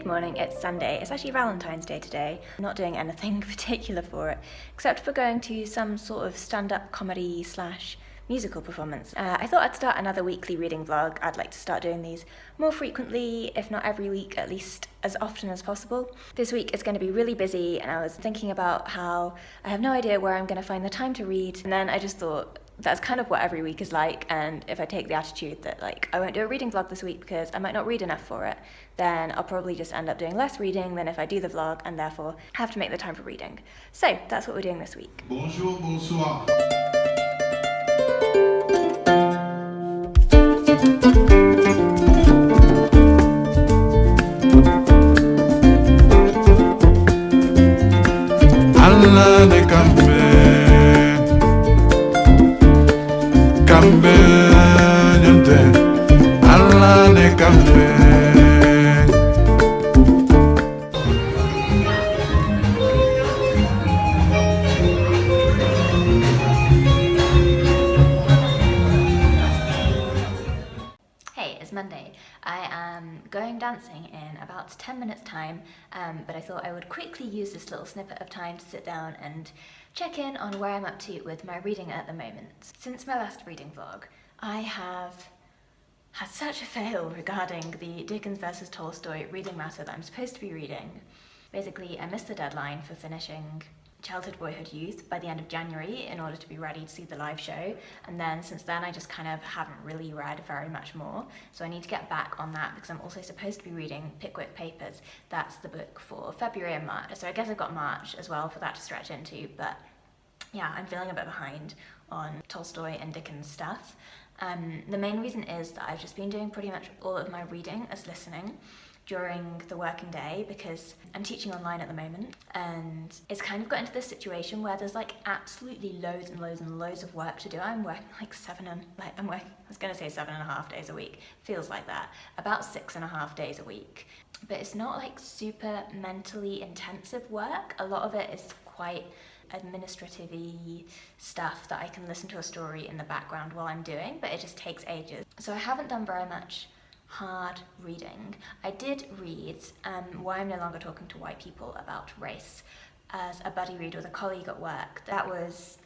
Good morning, it's Sunday. It's actually Valentine's Day today. I'm not doing anything particular for it, except for going to some sort of stand-up comedy slash musical performance. I thought I'd start another weekly reading vlog. I'd like to start doing these more frequently, if not every week, at least as often as possible. This week is going to be really busy, and I was thinking about how I have no idea where I'm going to find the time to read, and then I just thought, that's kind of what every week is like, and if I take the attitude that I won't do a reading vlog this week because I might not read enough for it, then I'll probably just end up doing less reading than if I do the vlog and therefore have to make the time for reading. So that's what we're doing this week. Bonjour, bonsoir. Alla de Cambe, niente, alla de Cambe. Hey, it's Monday. I am going dancing in about 10 minutes time, but I thought I would quickly use this little snippet of time to sit down and check in on where I'm up to with my reading at the moment. Since my last reading vlog, I have had such a fail regarding the Dickens versus Tolstoy reading matter that I'm supposed to be reading. Basically, I missed the deadline for finishing Childhood, Boyhood, Youth by the end of January in order to be ready to see the live show, and then since then I just kind of haven't really read very much more, so I need to get back on that because I'm also supposed to be reading Pickwick Papers. That's the book for February and March, so I guess I've got March as well for that to stretch into, but yeah, I'm feeling a bit behind on Tolstoy and Dickens stuff. The main reason is that I've just been doing pretty much all of my reading as listening during the working day because I'm teaching online at the moment, and it's kind of got into this situation where there's absolutely loads and loads and loads of work to do. I'm working I was gonna say 7.5 days a week, feels like that, about 6.5 days a week. But it's not super mentally intensive work. A lot of it is quite administrative-y stuff that I can listen to a story in the background while I'm doing, but it just takes ages. So I haven't done very much hard reading. I did read Why I'm No Longer Talking to White People About Race as a buddy read with a colleague at work. That was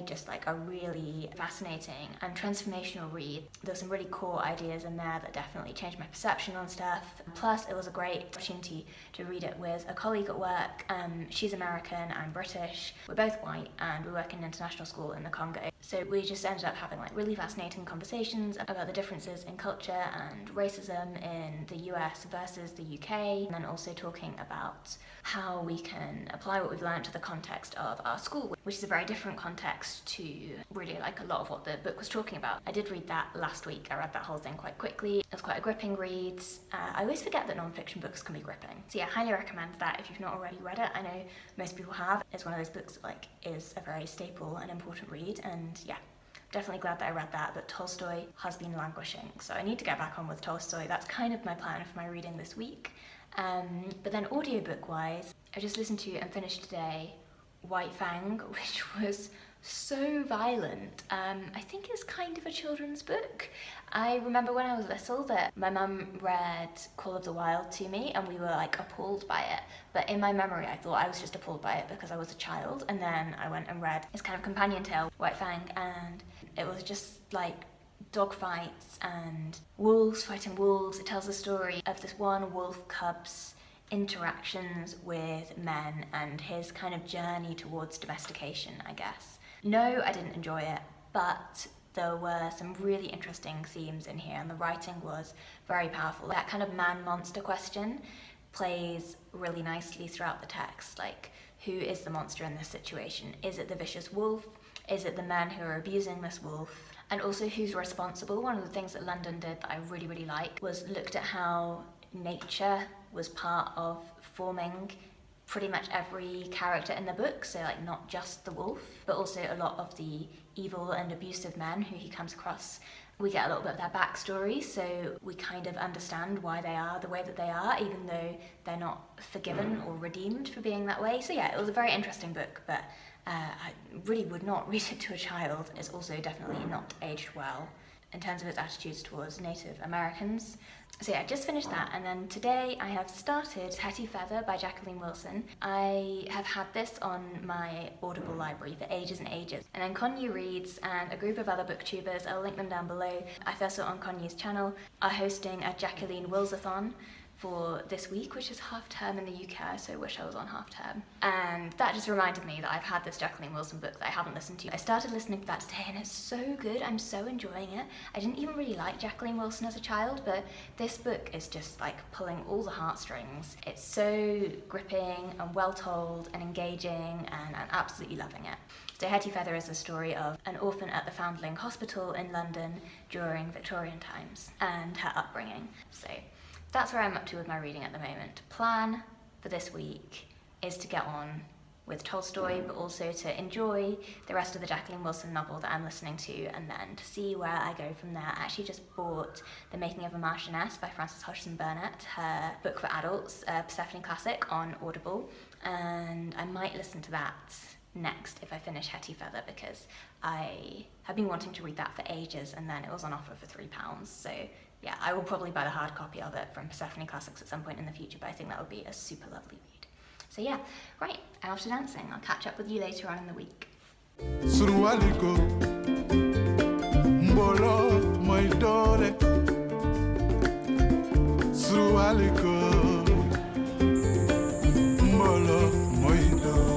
just a really fascinating and transformational read. There were some really core ideas in there that definitely changed my perception on stuff. Plus, it was a great opportunity to read it with a colleague at work. She's American, I'm British. We're both white and we work in an international school in the Congo. So we just ended up having really fascinating conversations about the differences in culture and racism in the US versus the UK, and then also talking about how we can apply what we've learned to the context of our school, which is a very different context to really a lot of what the book was talking about. I did read that last week. I read that whole thing quite quickly. It was quite a gripping read. I always forget that non-fiction books can be gripping. So yeah, highly recommend that if you've not already read it. I know most people have. It's one of those books that is a very staple and important read, and yeah, definitely glad that I read that, but Tolstoy has been languishing, so I need to get back on with Tolstoy. That's kind of my plan for my reading this week. But then audiobook-wise, I just listened to and finished today White Fang, which was so violent. I think it's kind of a children's book. I remember when I was little that my mum read Call of the Wild to me and we were appalled by it, but in my memory I thought I was just appalled by it because I was a child, and then I went and read its kind of companion tale, White Fang, and it was just dog fights and wolves fighting wolves. It tells the story of this one wolf cub's interactions with men and his kind of journey towards domestication, I guess. No, I didn't enjoy it, but there were some really interesting themes in here and the writing was very powerful. That kind of man-monster question plays really nicely throughout the text. Who is the monster in this situation? Is it the vicious wolf? Is it the men who are abusing this wolf? And also, who's responsible? One of the things that London did that I really, really liked was looked at how nature was part of forming pretty much every character in the book, so not just the wolf, but also a lot of the evil and abusive men who he comes across. We get a little bit of their backstory, so we kind of understand why they are the way that they are, even though they're not forgiven or redeemed for being that way. So yeah, it was a very interesting book, but I really would not read it to a child. It's also definitely not aged well. in terms of its attitudes towards Native Americans. So yeah, I just finished that, and then today I have started Hetty Feather by Jacqueline Wilson. I have had this on my Audible library for ages and ages. And then Conyu Reads and a group of other booktubers, I'll link them down below, I first saw it on Conyu's channel, are hosting a Jacqueline Wilsathon for this week, which is half term in the UK, so I wish I was on half term. And that just reminded me that I've had this Jacqueline Wilson book that I haven't listened to. I started listening to that today and it's so good, I'm so enjoying it. I didn't even really like Jacqueline Wilson as a child, but this book is just like pulling all the heartstrings. It's so gripping and well told and engaging, and I'm absolutely loving it. So Hetty Feather is the story of an orphan at the Foundling Hospital in London during Victorian times and her upbringing. So that's where I'm up to with my reading at the moment. Plan for this week is to get on with Tolstoy, but also to enjoy the rest of the Jacqueline Wilson novel that I'm listening to, and then to see where I go from there. I actually just bought The Making of a Marchioness by Frances Hodgson Burnett, her book for adults, a Persephone classic, on Audible, and I might listen to that next if I finish Hetty Feather, because I have been wanting to read that for ages, and then it was on offer for £3, so yeah, I will probably buy the hard copy of it from Persephone Classics at some point in the future, but I think that would be a super lovely read. So yeah, right, I'm off to dancing. I'll catch up with you later on in the week. Surualiko, mbolo moidore. Surualiko, mbolo moidore.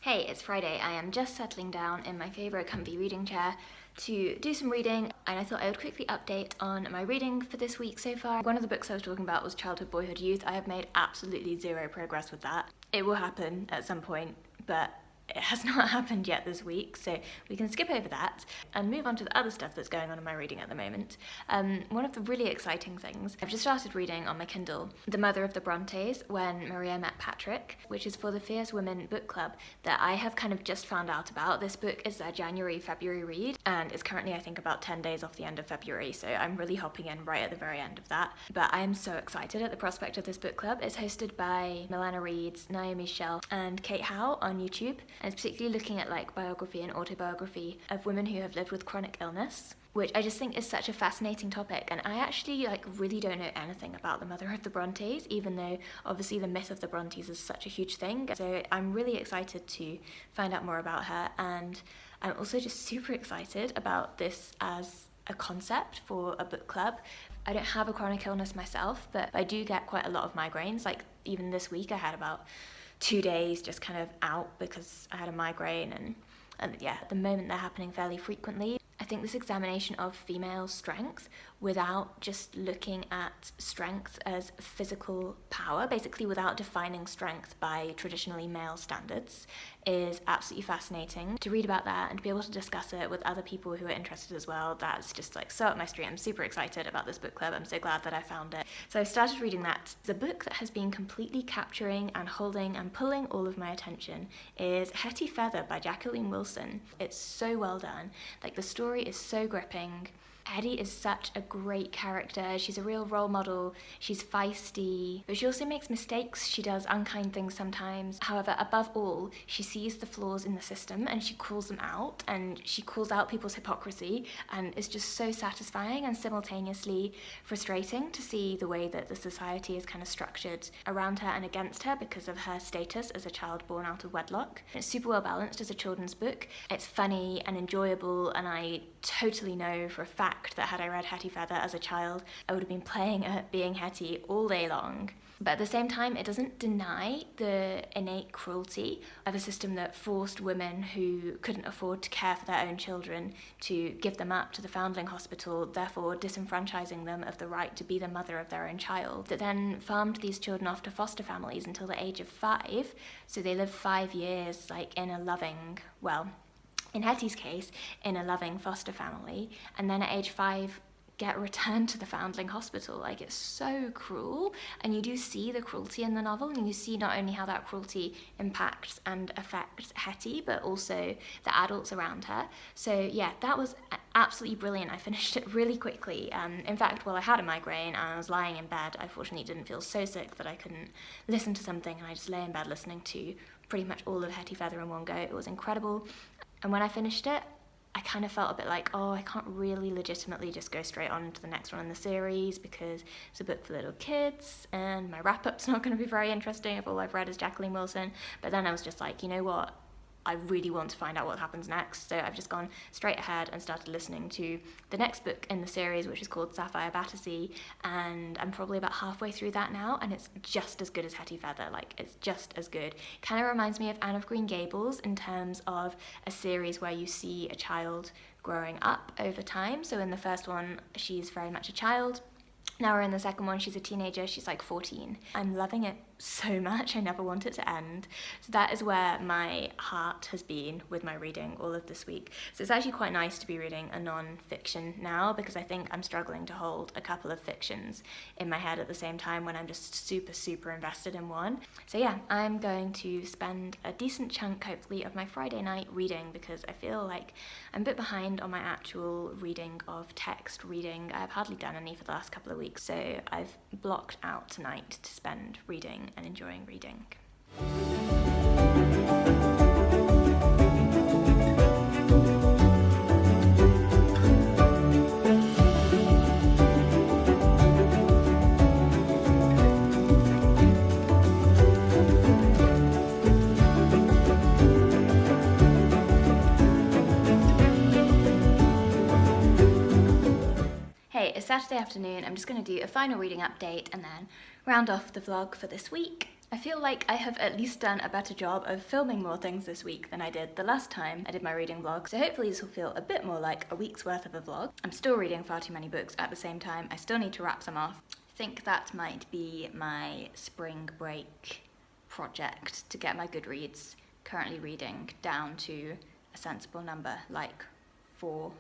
Hey, it's Friday. I am just settling down in my favourite comfy reading chair to do some reading, and I thought I would quickly update on my reading for this week so far. One of the books I was talking about was Childhood, Boyhood, Youth. I have made absolutely zero progress with that. It will happen at some point, but it has not happened yet this week, so we can skip over that and move on to the other stuff that's going on in my reading at the moment. One of the really exciting things, I've just started reading on my Kindle The Mother of the Brontes, When Maria Met Patrick, which is for the Fierce Women book club that I have kind of just found out about. This book is a January-February read, and it's currently, I think, about 10 days off the end of February, so I'm really hopping in right at the very end of that. But I am so excited at the prospect of this book club. It's hosted by Milana Reeds, Naomi Shell, and Kate Howe on YouTube. And it's particularly looking at like biography and autobiography of women who have lived with chronic illness, which I just think is such a fascinating topic. And I actually really don't know anything about the mother of the Brontes, even though obviously the myth of the Brontes is such a huge thing. So I'm really excited to find out more about her, and I'm also just super excited about this as a concept for a book club. I don't have a chronic illness myself, but I do get quite a lot of migraines. Like even this week I had about 2 days just kind of out because I had a migraine, and yeah, at the moment they're happening fairly frequently. I think this examination of female strength without just looking at strength as physical power, basically without defining strength by traditionally male standards, is absolutely fascinating. To read about that and to be able to discuss it with other people who are interested as well, that's just like so up my street. I'm super excited about this book club. I'm so glad that I found it. So I started reading that. The book that has been completely capturing and holding and pulling all of my attention is Hetty Feather by Jacqueline Wilson. It's so well done. Like the story is so gripping. Hetty is such a great character. She's a real role model. She's feisty, but she also makes mistakes. She does unkind things sometimes. However, above all, she sees the flaws in the system and she calls them out, and she calls out people's hypocrisy, and it's just so satisfying and simultaneously frustrating to see the way that the society is kind of structured around her and against her because of her status as a child born out of wedlock. It's super well balanced as a children's book. It's funny and enjoyable, and I totally know for a fact that had I read Hetty Feather as a child, I would have been playing at being Hetty all day long. But at the same time, it doesn't deny the innate cruelty of a system that forced women who couldn't afford to care for their own children to give them up to the foundling hospital, therefore disenfranchising them of the right to be the mother of their own child, that then farmed these children off to foster families until the age of 5, so they live 5 years in a loving, well, in Hetty's case, in a loving foster family, and then at age 5 get returned to the foundling hospital. It's so cruel, and you do see the cruelty in the novel, and you see not only how that cruelty impacts and affects Hetty, but also the adults around her. So yeah, that was absolutely brilliant. I finished it really quickly. In fact, I had a migraine and I was lying in bed. I fortunately didn't feel so sick that I couldn't listen to something, and I just lay in bed listening to pretty much all of Hetty Feather in one go. It was incredible. And when I finished it, I kind of felt a bit like, I can't really legitimately just go straight on to the next one in the series because it's a book for little kids and my wrap-up's not going to be very interesting if all I've read is Jacqueline Wilson. But then I was just like, you know what? I really want to find out what happens next, so I've just gone straight ahead and started listening to the next book in the series, which is called Sapphire, Battersea, and I'm probably about halfway through that now, and it's just as good as Hetty Feather. It's just as good. Kind of reminds me of Anne of Green Gables in terms of a series where you see a child growing up over time. So in the first one, she's very much a child. Now we're in the second one, she's a teenager, she's 14. I'm loving it so much, I never want it to end. So that is where my heart has been with my reading all of this week. So it's actually quite nice to be reading a non-fiction now, because I think I'm struggling to hold a couple of fictions in my head at the same time when I'm just super, super invested in one. So yeah, I'm going to spend a decent chunk, hopefully, of my Friday night reading, because I feel like I'm a bit behind on my actual reading of text reading. I've hardly done any for the last couple of weeks, so I've blocked out tonight to spend reading and enjoying reading. Hey, it's Saturday afternoon. I'm just going to do a final reading update and then round off the vlog for this week. I feel like I have at least done a better job of filming more things this week than I did the last time I did my reading vlog, so hopefully this will feel a bit more like a week's worth of a vlog. I'm still reading far too many books at the same time. I still need to wrap some off. I think that might be my spring break project, to get my Goodreads currently reading down to a sensible number, 4.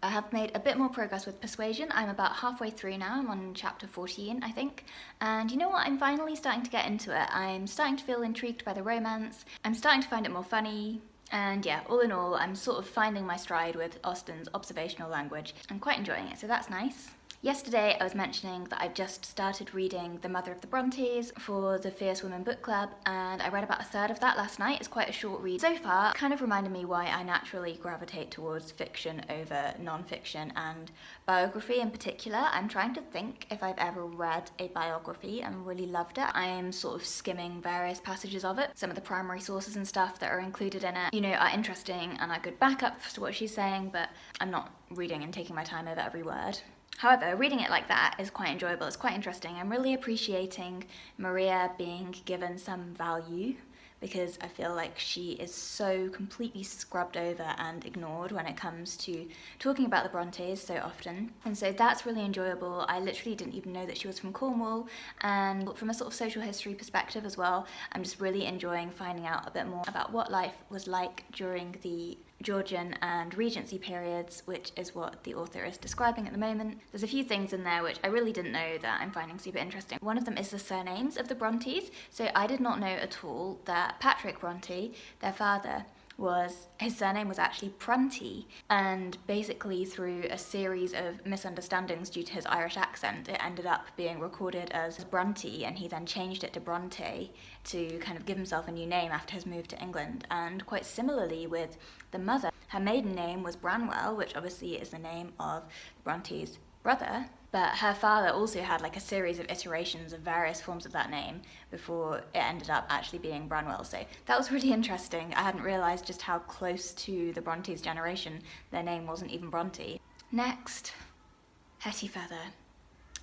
I have made a bit more progress with Persuasion. I'm about halfway through now. I'm on chapter 14, I think. And you know what? I'm finally starting to get into it. I'm starting to feel intrigued by the romance. I'm starting to find it more funny. And yeah, all in all, I'm sort of finding my stride with Austen's observational language. I'm quite enjoying it, so that's nice. Yesterday I was mentioning that I just started reading The Mother of the Brontes for the Fierce Women Book Club, and I read about a third of that last night. It's quite a short read so far. It kind of reminded me why I naturally gravitate towards fiction over non-fiction, and biography in particular. I'm trying to think if I've ever read a biography and really loved it. I am sort of skimming various passages of it. Some of the primary sources and stuff that are included in it, are interesting and are good backup to what she's saying, but I'm not reading and taking my time over every word. However, reading it like that is quite enjoyable, it's quite interesting. I'm really appreciating Maria being given some value, because I feel like she is so completely scrubbed over and ignored when it comes to talking about the Brontes so often. And so that's really enjoyable. I literally didn't even know that she was from Cornwall, and from a sort of social history perspective as well, I'm just really enjoying finding out a bit more about what life was like during the Georgian and Regency periods, which is what the author is describing at the moment. There's a few things in there which I really didn't know that I'm finding super interesting. One of them is the surnames of the Brontes. So I did not know at all that Patrick Bronte, their father, was his surname was actually Prunty, and basically through a series of misunderstandings due to his Irish accent, it ended up being recorded as Brunty, and he then changed it to Bronte to kind of give himself a new name after his move to England. And quite similarly with the mother, her maiden name was Branwell, which obviously is the name of Bronte's brother, but her father also had like a series of iterations of various forms of that name before it ended up actually being Branwell. So that was really interesting. I hadn't realised just how close to the Brontes' generation their name wasn't even Bronte. Next, Hetty Feather.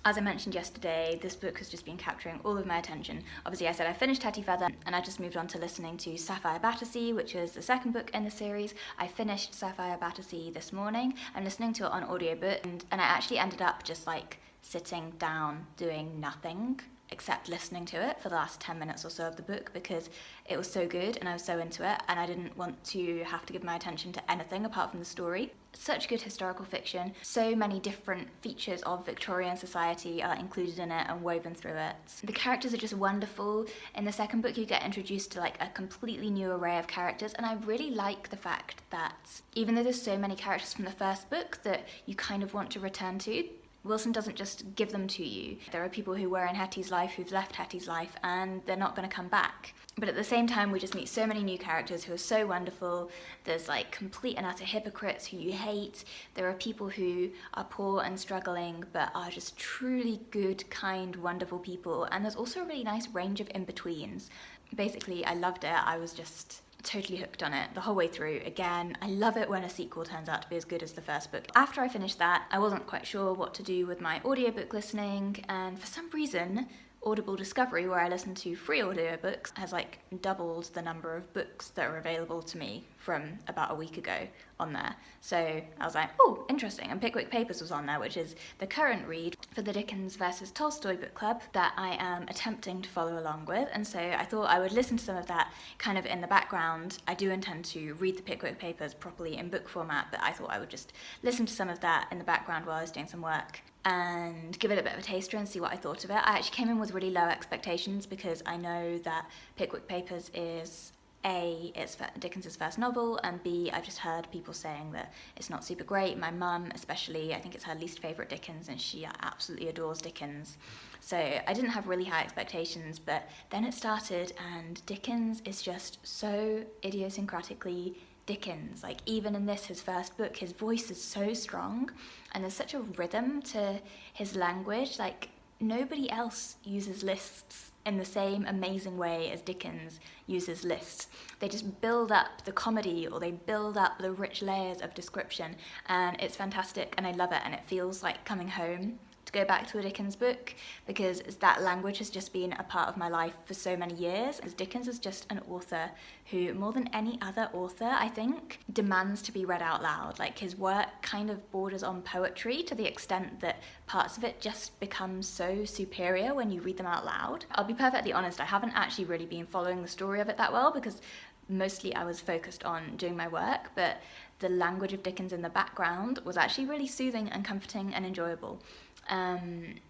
As I mentioned yesterday, this book has just been capturing all of my attention. Obviously, I said I finished Hetty Feather, and I just moved on to listening to Sapphire, Battersea, which is the second book in the series. I finished Sapphire, Battersea this morning. I'm listening to it on audiobook, and I actually ended up just like sitting down doing nothing except listening to it for the last 10 minutes or so of the book, because it was so good and I was so into it, and I didn't want to have to give my attention to anything apart from the story. Such good historical fiction. So many different features of Victorian society are included in it and woven through it. The characters are just wonderful. In the second book, you get introduced to like a completely new array of characters, and I really like the fact that even though there's so many characters from the first book that you kind of want to return to, Wilson doesn't just give them to you. There are people who were in Hetty's life who've left Hetty's life and they're not going to come back. But at the same time, we just meet so many new characters who are so wonderful. There's like complete and utter hypocrites who you hate. There are people who are poor and struggling but are just truly good, kind, wonderful people. And there's also a really nice range of in-betweens. Basically, I loved it. I was just totally hooked on it the whole way through. Again, I love it when a sequel turns out to be as good as the first book. After I finished that, I wasn't quite sure what to do with my audiobook listening, and for some reason, Audible Discovery, where I listen to free audiobooks, has like doubled the number of books that are available to me from about a week ago on there. So I was like, oh, interesting. And Pickwick Papers was on there, which is the current read for the Dickens versus Tolstoy book club that I am attempting to follow along with. And so I thought I would listen to some of that kind of in the background. I do intend to read the Pickwick Papers properly in book format, but I thought I would just listen to some of that in the background while I was doing some work and give it a bit of a taster and see what I thought of it. I actually came in with really low expectations because I know that Pickwick Papers is A, it's Dickens's first novel, and B, I've just heard people saying that it's not super great. My mum especially, I think it's her least favourite Dickens, and she absolutely adores Dickens. So I didn't have really high expectations, but then it started and Dickens is just so idiosyncratically Dickens. Like even in this, his first book, his voice is so strong and there's such a rhythm to his language. Like nobody else uses lists in the same amazing way as Dickens uses lists. They just build up the comedy, or they build up the rich layers of description, and it's fantastic and I love it, and it feels like coming home to go back to a Dickens book, because that language has just been a part of my life for so many years. As Dickens is just an author who, more than any other author, I think, demands to be read out loud. Like his work kind of borders on poetry to the extent that parts of it just become so superior when you read them out loud. I'll be perfectly honest, I haven't actually really been following the story of it that well because mostly I was focused on doing my work, but the language of Dickens in the background was actually really soothing and comforting and enjoyable.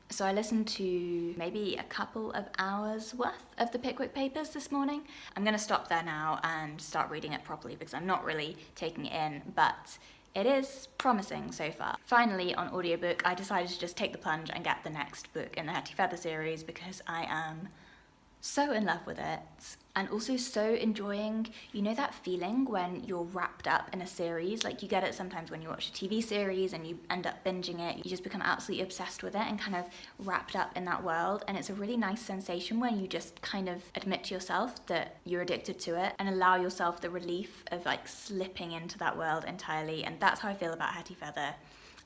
So I listened to maybe a couple of hours worth of the Pickwick Papers this morning. I'm going to stop there now and start reading it properly because I'm not really taking it in, but it is promising so far. Finally, on audiobook, I decided to just take the plunge and get the next book in the Hetty Feather series because I am so in love with it, and also so enjoying, you know, that feeling when you're wrapped up in a series. Like you get it sometimes when you watch a TV series and you end up binging it, you just become absolutely obsessed with it and kind of wrapped up in that world. And it's a really nice sensation when you just kind of admit to yourself that you're addicted to it and allow yourself the relief of like slipping into that world entirely. And that's how I feel about Hetty Feather.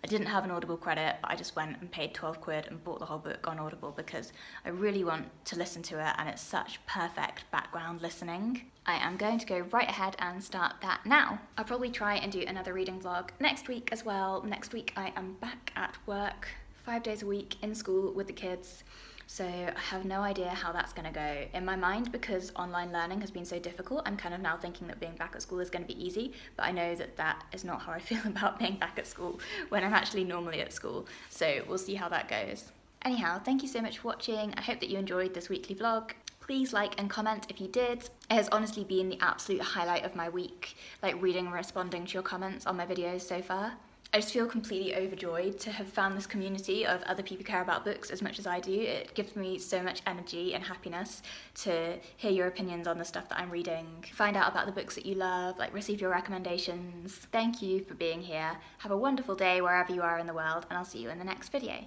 I didn't have an Audible credit, but I just went and paid 12 quid and bought the whole book on Audible because I really want to listen to it, and it's such perfect background listening. I am going to go right ahead and start that now. I'll probably try and do another reading vlog next week as well. Next week I am back at work 5 days a week in school with the kids. So I have no idea how that's going to go. In my mind, because online learning has been so difficult, I'm kind of now thinking that being back at school is going to be easy, but I know that that is not how I feel about being back at school when I'm actually normally at school. So we'll see how that goes. Anyhow, thank you so much for watching. I hope that you enjoyed this weekly vlog. Please like and comment if you did. It has honestly been the absolute highlight of my week, like reading and responding to your comments on my videos so far. I just feel completely overjoyed to have found this community of other people who care about books as much as I do. It gives me so much energy and happiness to hear your opinions on the stuff that I'm reading, find out about the books that you love, like receive your recommendations. Thank you for being here. Have a wonderful day wherever you are in the world, and I'll see you in the next video.